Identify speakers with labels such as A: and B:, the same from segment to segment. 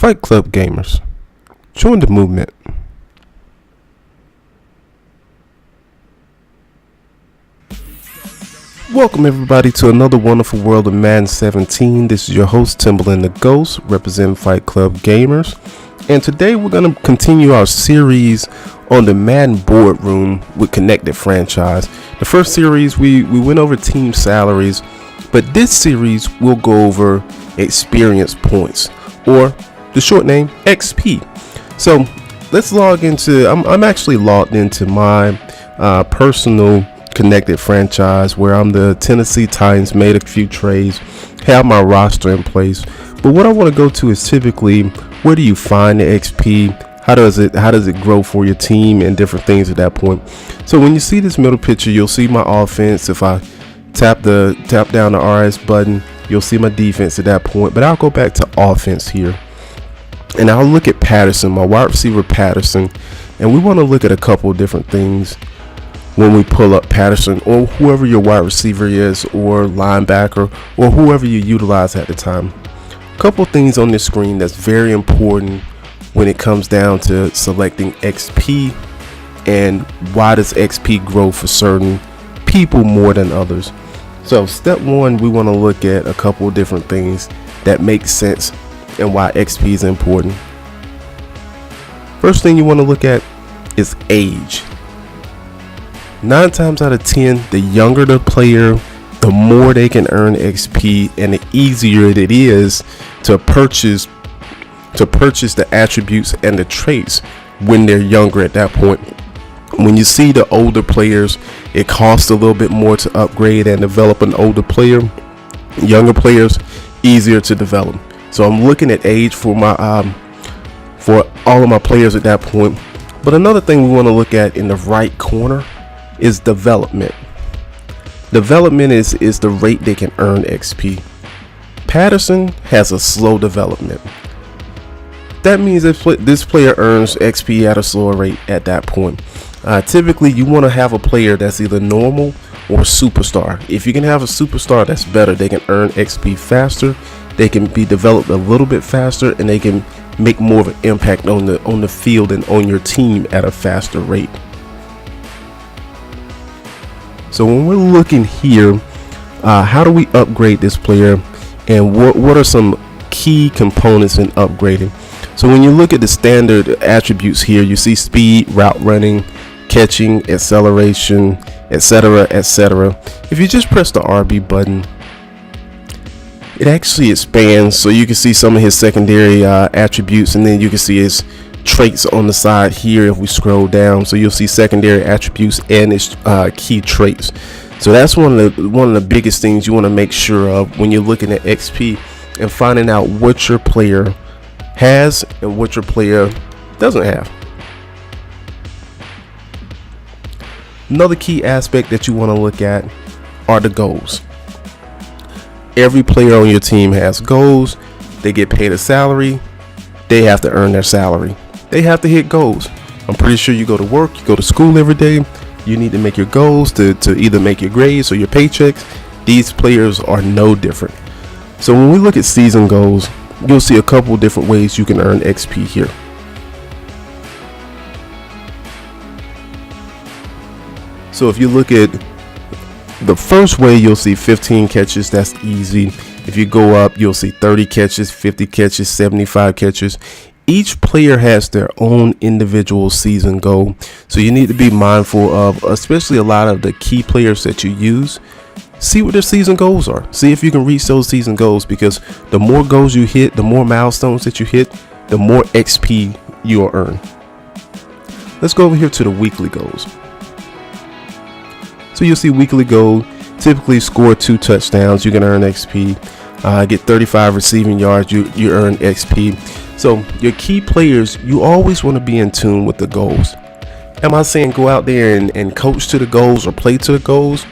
A: Fight Club gamers, join the movement. Welcome everybody to another wonderful world of Madden 17. This is your host Timberland the Ghost, representing Fight Club gamers. And today we're going to continue our series on the Madden BoardRoom with Connected Franchise. The first series we went over team salaries, but this series we'll go over experience points, or the short name XP. So let's log into, I'm actually logged into my personal Connected Franchise where I'm the Tennessee Titans, made a few trades, have my roster in place. But what I want to go to is typically, where do you find the XP? How does it grow for your team and different things at that point? So when you see this middle picture, you'll see my offense. If I tap down the RS button, you'll see my defense at that point. But I'll go back to offense here, and I'll look at Patterson, my wide receiver Patterson, and we want to look at a couple of different things when we pull up Patterson, or whoever your wide receiver is, or linebacker, or whoever you utilize at the time. A couple of things on this screen that's very important when it comes down to selecting XP, and why does XP grow for certain people more than others. So step one, we want to look at a couple of different things that make sense and why XP is important. First thing you want to look at is age. 9 times out of 10, the younger the player, the more they can earn XP, and the easier it is to purchase the attributes and the traits when they're younger at that point. When you see the older players, it costs a little bit more to upgrade and develop an older player. Younger players, easier to develop. So I'm looking at age for my for all of my players at that point. But another thing we want to look at in the right corner is development. Development is the rate they can earn XP. Patterson has a slow development. That means if this player earns XP at a slower rate at that point. Typically, you want to have a player that's either normal or superstar. If you can have a superstar, that's better. They can earn XP faster. They can be developed a little bit faster, and they can make more of an impact on the field and on your team at a faster rate. So when we're looking here, how do we upgrade this player, and what are some key components in upgrading? So when you look at the standard attributes here, you see speed, route running, catching, acceleration, etc., etc. If you just press the RB button, it actually expands, so you can see some of his secondary attributes, and then you can see his traits on the side here. If we scroll down, so you'll see secondary attributes and its key traits. So that's one of the biggest things you want to make sure of when you're looking at XP and finding out what your player has and what your player doesn't have. Another key aspect that you want to look at are the goals. Every player on your team has goals. They get paid a salary. They have to earn their salary. They have to hit goals. I'm pretty sure you go to work, you go to school every day. You need to make your goals to either make your grades or your paychecks. These players are no different. So when we look at season goals, you'll see a couple different ways you can earn XP here. So if you look at the first way, you'll see 15 catches. That's easy. If you go up, you'll see 30 catches, 50 catches, 75 catches. Each player has their own individual season goal, so you need to be mindful of, especially a lot of the key players that you use. See what their season goals are. See if you can reach those season goals, because the more goals you hit, the more milestones that you hit, the more XP you'll earn. Let's go over here to the weekly goals. So you'll see weekly goal, typically score 2 touchdowns, you can earn XP. Get 35 receiving yards, you earn XP. So your key players, you always want to be in tune with the goals. Am I saying go out there and coach to the goals or play to the goals?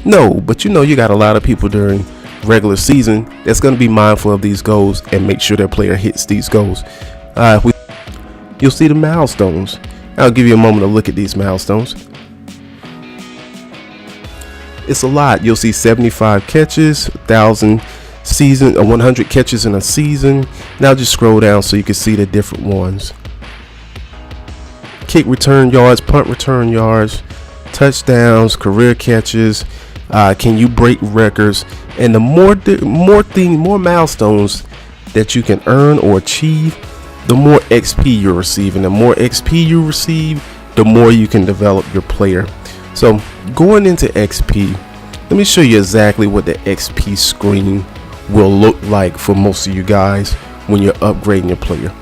A: No, but you got a lot of people during regular season that's going to be mindful of these goals and make sure their player hits these goals. You'll see the milestones. I'll give you a moment to look at these milestones. It's a lot. You'll see 75 catches, 1,000 season, 100 catches in a season. Now just scroll down so you can see the different ones. Kick return yards, punt return yards, touchdowns, career catches. Can you break records? And the more milestones that you can earn or achieve, the more XP you're receiving. The more XP you receive, the more you can develop your player. So going into XP, let me show you exactly what the XP screen will look like for most of you guys when you're upgrading your player.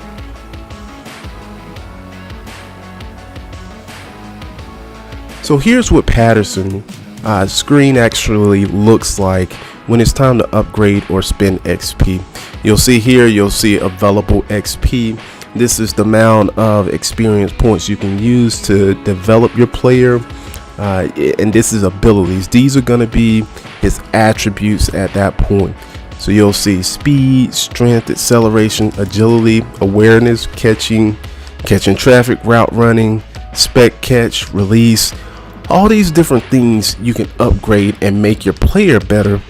A: So here's what Patterson screen actually looks like when it's time to upgrade or spend XP. You'll see here, you'll see available XP. This is the amount of experience points you can use to develop your player. And this is abilities. These are going to be his attributes at that point. So you'll see speed, strength, acceleration, agility, awareness, catching traffic, route running, spec catch, release. All these different things you can upgrade and make your player better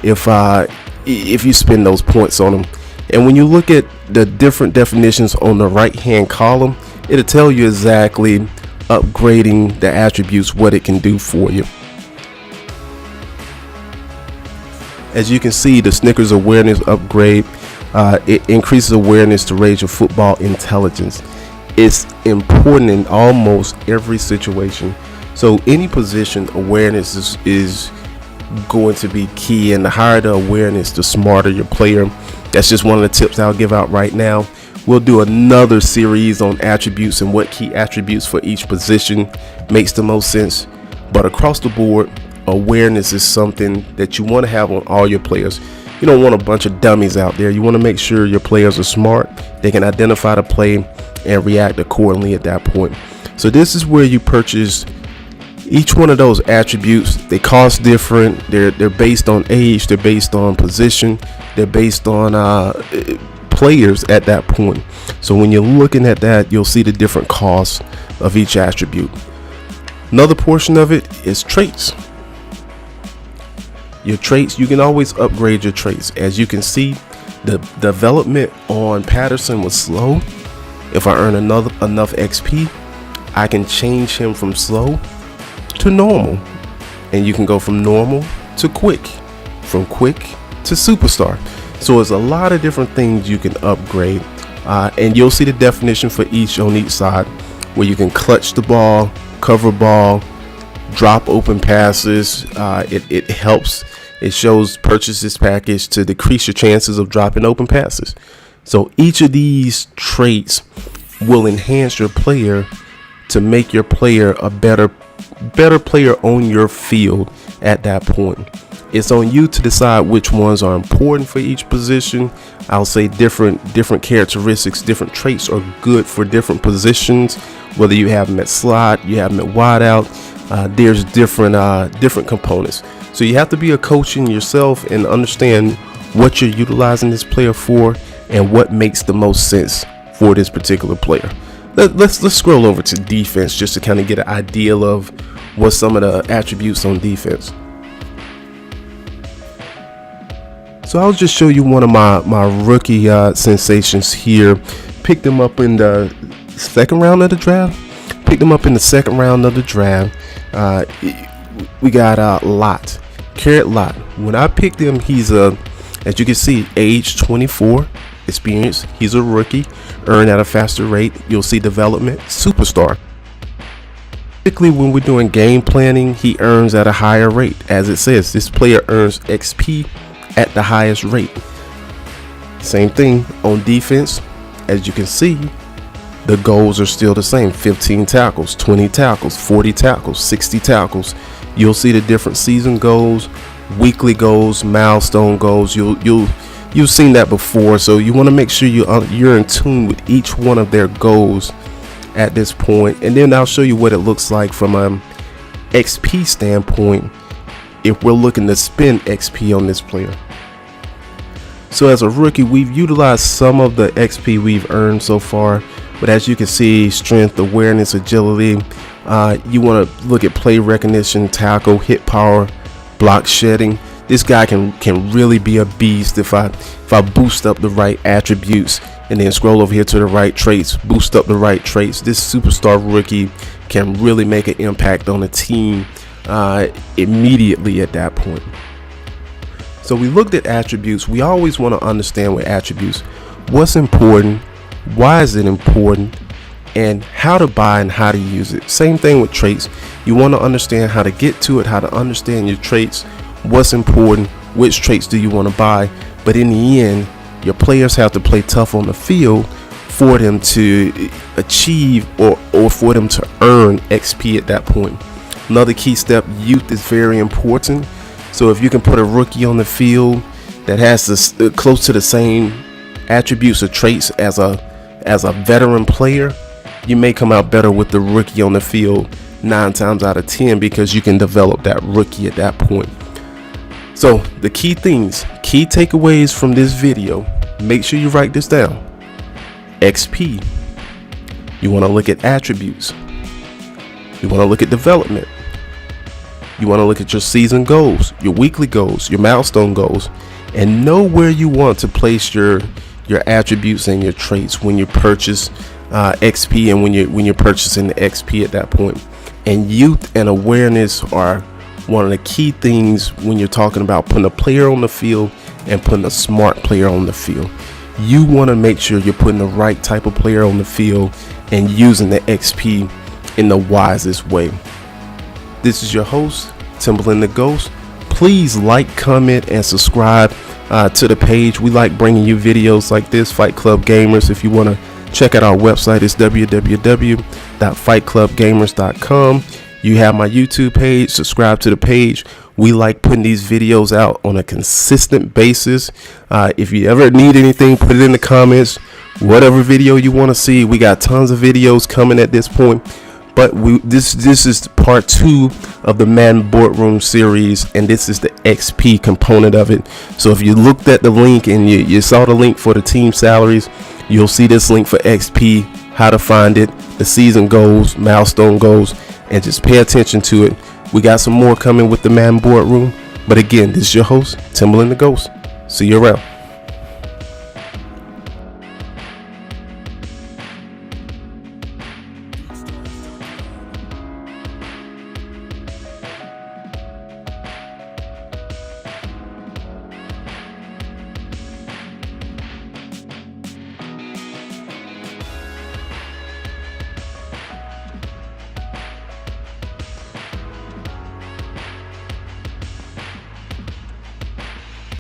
A: if you spend those points on them. And when you look at the different definitions on the right hand column, it'll tell you exactly upgrading the attributes, what it can do for you. As you can see, the Snickers awareness upgrade, it increases awareness to raise your football intelligence. It's important in almost every situation. So any position, awareness is going to be key, and the higher the awareness, the smarter your player. That's just one of the tips I'll give out right now. We'll do another series on attributes and what key attributes for each position makes the most sense. But across the board, awareness is something that you want to have on all your players. You don't want a bunch of dummies out there. You want to make sure your players are smart. They can identify the play and react accordingly at that point. So this is where you purchase each one of those attributes. They cost different. They're based on age. They're based on position. They're based on players at that point. So when you're looking at that, you'll see the different costs of each attribute. Another portion of it is traits. Your traits, you can always upgrade your traits. As you can see, the development on Patterson was slow. If I earn enough XP, I can change him from slow to normal, and you can go from normal to quick, from quick to superstar. So there's a lot of different things you can upgrade, and you'll see the definition for each on each side, where you can clutch the ball, cover ball, drop open passes. It helps. It shows purchase this package to decrease your chances of dropping open passes. So each of these traits will enhance your player to make your player a better player on your field at that point. It's on you to decide which ones are important for each position. I'll say different characteristics, different traits are good for different positions. Whether you have them at slot, you have them at wide out, there's different components. So you have to be a coach in yourself and understand what you're utilizing this player for and what makes the most sense for this particular player. Let's scroll over to defense just to kind of get an idea of what some of the attributes on defense. So I'll just show you one of my rookie sensations here. Picked them up in the second round of the draft. We got Lott, Carrot Lott. When I picked him, he's as you can see, age 24, experience. He's a rookie, earn at a faster rate. You'll see development, superstar. Typically, when we're doing game planning, he earns at a higher rate. As it says, this player earns XP at the highest rate. Same thing on defense. As you can see, the goals are still the same: 15 tackles, 20 tackles, 40 tackles, 60 tackles. You'll see the different season goals, weekly goals, milestone goals. You've seen that before, so you want to make sure you're in tune with each one of their goals at this point. And then I'll show you what it looks like from an XP standpoint if we're looking to spend XP on this player. So as a rookie, we've utilized some of the XP we've earned so far, but as you can see, strength, awareness, agility, you want to look at play recognition, tackle, hit power, block shedding. this guy can really be a beast if I boost up the right attributes and then scroll over here to the right traits, boost up the right traits. This superstar rookie can really make an impact on the team immediately at that point. So we looked at attributes. We always want to understand with attributes what's important, why is it important, and how to buy and how to use it. Same thing with traits. You want to understand how to get to it, how to understand your traits, what's important, which traits do you want to buy. But in the end, your players have to play tough on the field for them to achieve or for them to earn XP at that point. Another key step, youth is very important. So if you can put a rookie on the field that has this, close to the same attributes or traits as a veteran player, you may come out better with the rookie on the field 9 times out of 10 because you can develop that rookie at that point. So the key things, key takeaways from this video, make sure you write this down. XP. You want to look at attributes. You want to look at development. You want to look at your season goals, your weekly goals, your milestone goals, and know where you want to place your attributes and your traits when you purchase XP and when you're purchasing the XP at that point. And youth and awareness are one of the key things when you're talking about putting a player on the field and putting a smart player on the field. You want to make sure you're putting the right type of player on the field and using the XP in the wisest way. This is your host, Timberland the Ghost. Please like, comment, and subscribe to the page. We like bringing you videos like this, Fight Club Gamers. If you want to check out our website, it's www.fightclubgamers.com. You have my YouTube page. Subscribe to the page. We like putting these videos out on a consistent basis. If you ever need anything, put it in the comments. Whatever video you want to see, we got tons of videos coming at this point. But this is part 2 of the Madden BoardRoom series, and this is the XP component of it. So if you looked at the link and you saw the link for the team salaries, you'll see this link for XP, how to find it, the season goals, milestone goals, and just pay attention to it. We got some more coming with the Madden BoardRoom. But again, this is your host, Timberland the Ghost. See you around.